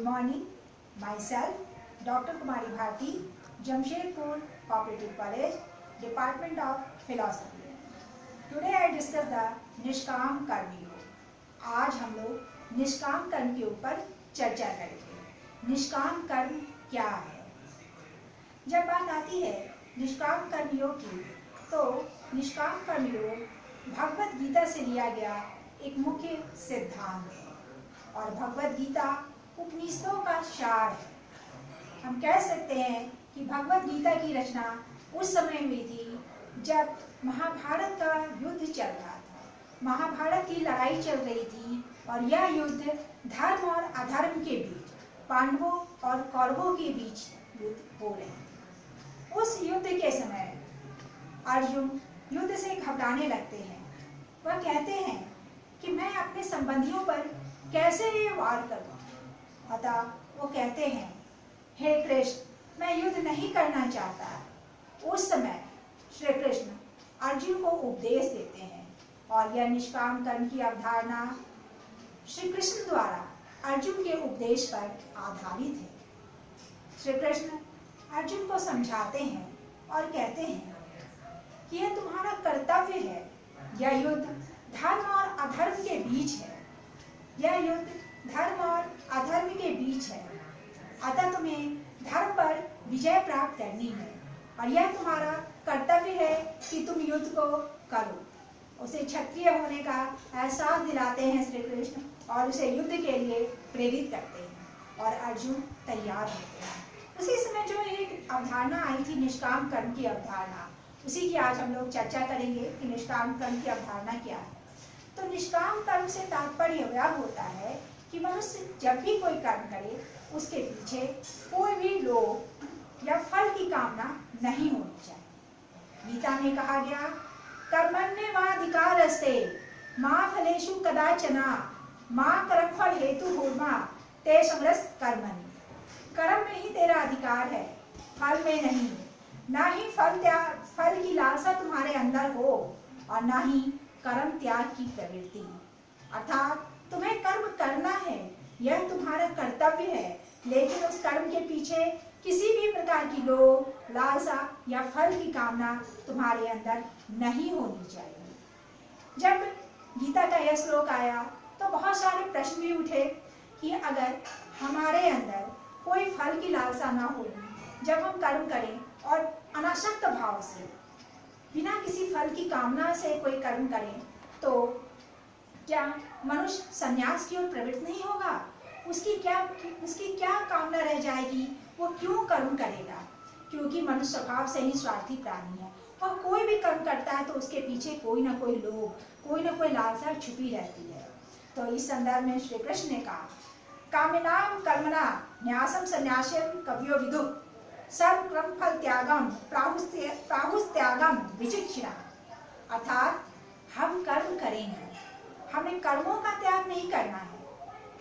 morning. Myself, Dr. Kumari Bharti, Jamshedpur Cooperative College, Department of Philosophy. Today I discuss the निष्काम कर्म योग. आज हम लोग निष्काम कर्म के ऊपर चर्चा करेंगे. निष्काम कर्म क्या है? जब बात आती है निष्काम कर्म योग की, तो निष्काम कर्म योग भगवत गीता से लिया गया एक मुख्य सिद्धांत है और भगवत गीता उपनिषदों का सार है. हम कह सकते हैं कि भगवत गीता की रचना उस समय हुई थी जब महाभारत का युद्ध चल रहा था. महाभारत की लड़ाई चल रही थी और यह युद्ध धर्म और अधर्म के बीच, पांडवों और कौरवों के बीच युद्ध हो रहे हैं. उस युद्ध के समय अर्जुन युद्ध से घबराने लगते हैं. वह कहते हैं कि मैं अपने संबंधियों पर कैसे ये वार करूं. अतः वो कहते हैं, हे कृष्ण, मैं युद्ध नहीं करना चाहता. उस समय श्री कृष्ण अर्जुन को उपदेश देते हैं और यह निष्काम कर्म की अवधारणा श्री कृष्ण द्वारा अर्जुन के उपदेश पर आधारित है. श्री कृष्ण अर्जुन को समझाते हैं और कहते हैं कि यह तुम्हारा कर्तव्य है. यह युद्ध धर्म और अधर्म के बीच है. यह युद्ध धर्म और अधर्म के बीच है. अतः तुम्हें धर्म पर विजय प्राप्त करनी है और यह तुम्हारा कर्तव्य है कि तुम युद्ध को करो. उसे क्षत्रिय होने का एहसास दिलाते हैं श्री कृष्ण और उसे युद्ध के लिए प्रेरित करते हैं और अर्जुन तैयार होते हैं. उसी समय जो एक अवधारणा आई थी निष्काम कर्म की अवधारणा, उसी की आज हम लोग चर्चा करेंगे कि निष्काम कर्म की अवधारणा क्या है. तो निष्काम कर्म से तात्पर्य यह होता है कि मनुष्य जब भी कोई कर्म करे उसके पीछे कोई भी लोभ या फल की कामना नहीं होनी चाहिए. गीता में कहा गया, कर्मण्येवाधिकारस्ते मा फलेषु कदाचन मा कर्मफल हेतुर्मा ते समरस कर्मणि. कर्म में ही तेरा अधिकार है, फल में नहीं. ना ही फल की लालसा तुम्हारे अंदर हो और ना ही कर्म त्याग की प्रवृत्ति. अर्थात तुम्हें कर्म करना है, यह तुम्हारा कर्तव्य है, लेकिन उस कर्म के पीछे किसी भी प्रकार की लोभ, लालसा या फल की कामना तुम्हारे अंदर नहीं होनी चाहिए. जब गीता का यह श्लोक आया तो बहुत सारे प्रश्न भी उठे कि अगर हमारे अंदर कोई फल की लालसा ना हो, जब हम कर्म करें और अनासक्त भाव से बिना किसी फल की कामना से कोई कर्म करें, तो क्या मनुष्य संन्यास की ओर प्रवृत्त नहीं होगा? उसकी क्या कामना रह जाएगी? वो क्यों कर्म करेगा? क्योंकि मनुष्य स्वभाव से ही स्वार्थी प्राणी है और कोई भी कर्म करता है तो उसके पीछे कोई ना कोई लोभ, कोई ना कोई लालसा छुपी रहती है. तो इस संदर्भ में श्री कृष्ण ने कहा, कामिनाम कर्मणा न्यासम संन्यासम कवियो विदु सर्व कर्म फल त्यागम प्राहुस्त्यागम विचिक्षिणा. अर्थात हम कर्म करेंगे, हमें कर्मों का त्याग नहीं करना है,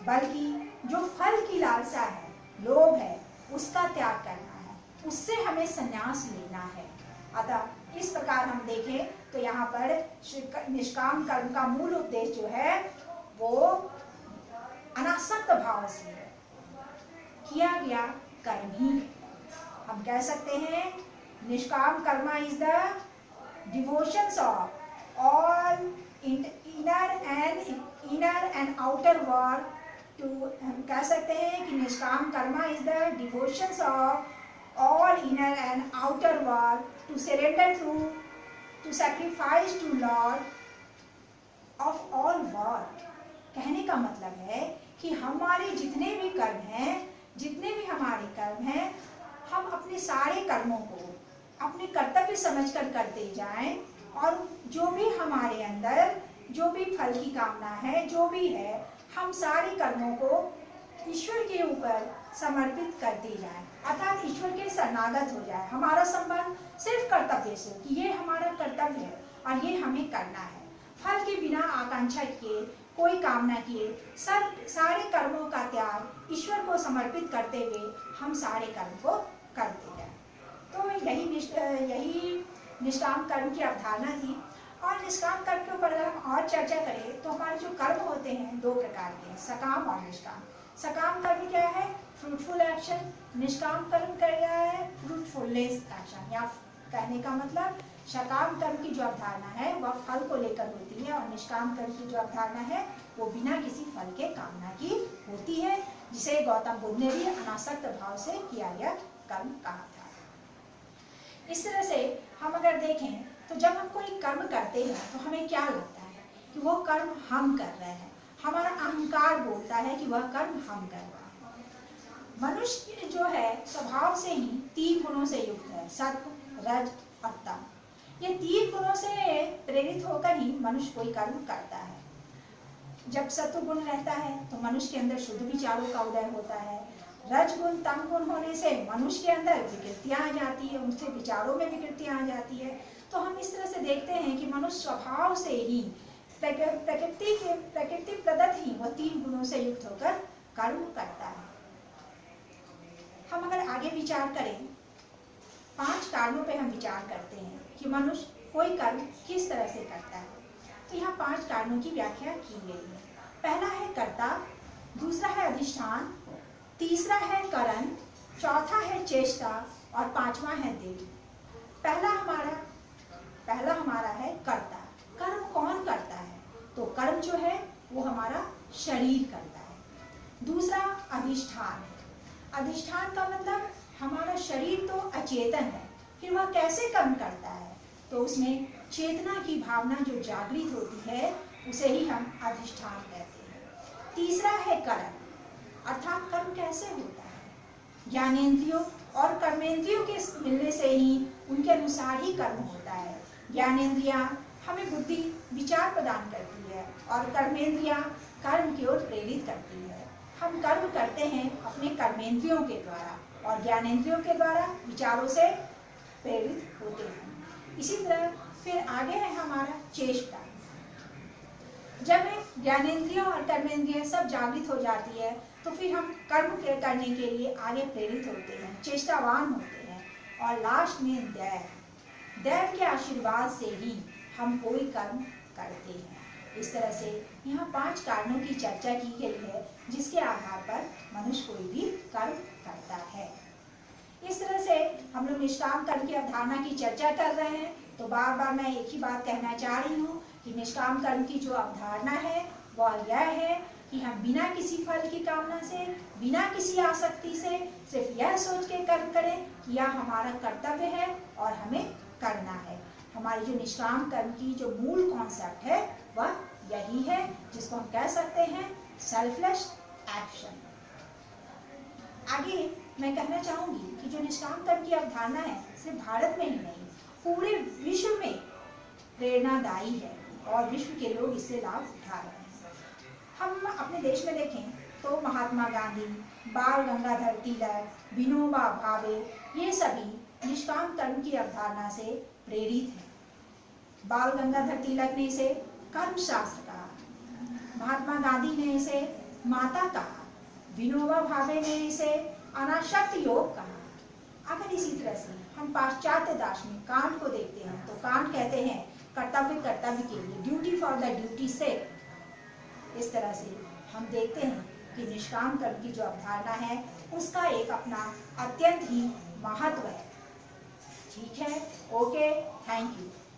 बल्कि जो फल की लालसा है, लोभ है, उसका त्याग करना है, उससे हमें संन्यास लेना है. अतः इस प्रकार हम देखें तो यहाँ पर निष्काम कर्म का मूल उद्देश्य जो है वो अनासक्त भाव से किया गया कर्म ही है. हम कह सकते हैं nishkam karma is the devotions of all inner and outer world to. हम कह सकते हैं कि nishkam karma is the devotions of all inner and outer world to surrender through to sacrifice to lord of all world. कहने का मतलब है कि हमारे जितने भी कर्म हैं, जितने भी हमारे कर्म हैं, हम अपने सारे कर्मों को अपने कर्तव्य समझकर करते जाएं और जो भी हमारे अंदर जो भी फल की कामना है, जो भी है, हम सारे कर्मों को ईश्वर के ऊपर समर्पित करते जाएं. अर्थात ईश्वर के शरणागत हो जाए. हमारा संबंध सिर्फ कर्तव्य से कि ये हमारा कर्तव्य है और ये हमें करना है. फल के बिना आकांक्षा किए, कोई कामना किए, सारे कर्मों का त्याग ईश्वर को समर्पित करते हुए हम सारे कर्म को करते जाएं. तो यही निष्काम कर्म की अवधारणा थी. और निष्काम कर्म के ऊपर अगर हम और चर्चा करें तो हमारे जो कर्म होते हैं दो प्रकार के हैं, सकाम और निष्काम. सकाम कर्म क्या है? फ्रूटफुल एक्शन, निष्काम कर्म कर रहा है फ्रूटफुलनेस एक्शन, या कहने का मतलब सकाम कर्म की जो अवधारणा है वह फल को लेकर होती है और निष्काम कर्म की जो अवधारणा है वो बिना किसी फल के कामना की होती है, जिसे गौतम बुद्ध ने भी अनासक्त भाव से किया गया कर्म कहा था। इस तरह से हम अगर देखें तो जब हम कोई कर्म करते हैं तो हमें क्या लगता है कि वो कर्म हम कर रहे हैं, हमारा अहंकार बोलता है कि वह कर्म हम कर रहे हैं। मनुष्य जो है स्वभाव से ही 3 गुणों से युक्त है, सत्व, रज और तम। ये 3 गुणों से प्रेरित होकर ही मनुष्य कोई कर्म करता है। जब सत्व गुण रहता है तो मनुष्य के अंदर शुद्ध विचारों का उदय होता है। रज गुण, तम गुण होने से मनुष्य के अंदर विकृतियां आ जाती है, उनसे विचारों में विकृतियां आ जाती है। तो हम इस तरह से देखते हैं कि मनुष्य स्वभाव से ही प्रकृति प्रदत्त ही वह 3 गुणों से युक्त होकर कर्म करता है। हम अगर आगे विचार करें, 5 कारणों पे हम विचार करते हैं कि मनुष्य कोई कर्म किस तरह से करता है। तो यहाँ 5 कारणों की व्याख्या की गई है। पहला है कर्ता, दूसरा है अधिष्ठान, तीसरा है करण, चौथा है चेष्टा और 5वां है देव। पहला हमारा है कर्ता। कर्म कौन करता है? तो कर्म जो है वो हमारा शरीर करता है। दूसरा अधिष्ठान है। अधिष्ठान का मतलब हमारा शरीर तो अचेतन है, फिर वह कैसे कर्म करता है? तो उसमें चेतना की भावना जो जागृत होती है उसे ही हम अधिष्ठान कहते हैं। तीसरा है करण, अर्थात कर्म कैसे होता है? ज्ञानेंद्रियों और कर्मेंद्रियों के मिलने से ही उनके अनुसार ही कर्म होता है। ज्ञानेंद्रियां हमें बुद्धि विचार प्रदान करती है और कर्मेंद्रियां कर्म की ओर प्रेरित करती है। हम कर्म करते हैं अपने कर्मेंद्रियों के द्वारा और ज्ञानेंद्रियों के द्वारा विचारों से प्रेरित होते हैं। इसी तरह फिर आगे है हमारा चेष्टा। जब ज्ञानेंद्रियों और कर्मेंद्रियां सब जागृत हो जाती है तो फिर हम कर्म करने के लिए आगे प्रेरित होते हैं, चेष्टावान होते हैं। और लास्ट में दैव के आशीर्वाद से ही हम कोई कर्म करते हैं। इस तरह से यहाँ 5 कारणों की चर्चा की गई है जिसके आधार पर मनुष्य कोई भी कर्म करता है। इस तरह से हम लोग निष्काम कर्म की अवधारणा की चर्चा कर रहे हैं। तो बार बार मैं एक ही बात कहना चाह रही हूँ कि निष्काम कर्म की जो अवधारणा है वह यह है कि हम बिना किसी फल की कामना से, बिना किसी आसक्ति से सिर्फ यह सोच के कर्म करें कि यह हमारा कर्तव्य है और हमें करना है। हमारी जो निष्काम कर्म की जो मूल कॉन्सेप्ट है वह यही है, जिसको हम कह सकते हैं सेल्फलेस एक्शन। आगे मैं कहना चाहूंगी कि जो निष्काम कर्म की अवधारणा है सिर्फ भारत में ही नहीं पूरे विश्व में प्रेरणादायी है और विश्व के लोग इससे लाभ उठा रहे हैं। हम अपने देश में देखें तो महात्मा गांधी, बाल गंगाधर तिलक, विनोबा भावे, ये सभी निष्काम कर्म की अवधारणा से प्रेरित हैं। बाल गंगाधर तिलक ने इसे कर्म शास्त्र कहा, महात्मा गांधी ने इसे माता कहा, विनोबा भावे ने इसे अनासक्त योग कहा। अगर इसी तरह से हम पाश्चात्य दार्शनिक कांट को देखते हैं तो कांट कहते हैं कर्तव्य के लिए, ड्यूटी फॉर द ड्यूटी से। इस तरह से हम देखते हैं कि निष्काम कर्म की जो अवधारणा है उसका एक अपना अत्यंत ही महत्व है। ठीक है, ओके, थैंक यू।